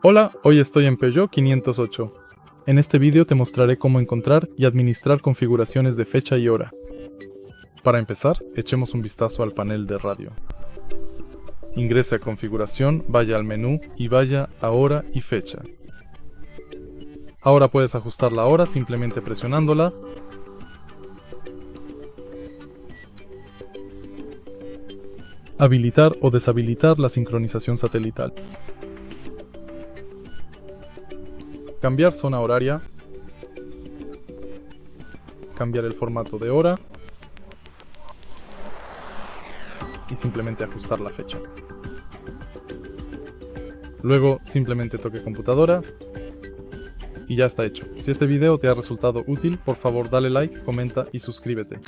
Hola, hoy estoy en Peugeot 508. En este vídeo te mostraré cómo encontrar y administrar configuraciones de fecha y hora. Para empezar, echemos un vistazo al panel de radio. Ingrese a configuración, vaya al menú y vaya a hora y fecha. Ahora puedes ajustar la hora simplemente presionándola. Habilitar o deshabilitar la sincronización satelital. Cambiar zona horaria. Cambiar el formato de hora. Y simplemente ajustar la fecha. Luego simplemente toque computadora. Y ya está hecho. Si este video te ha resultado útil, por favor dale like, comenta y suscríbete.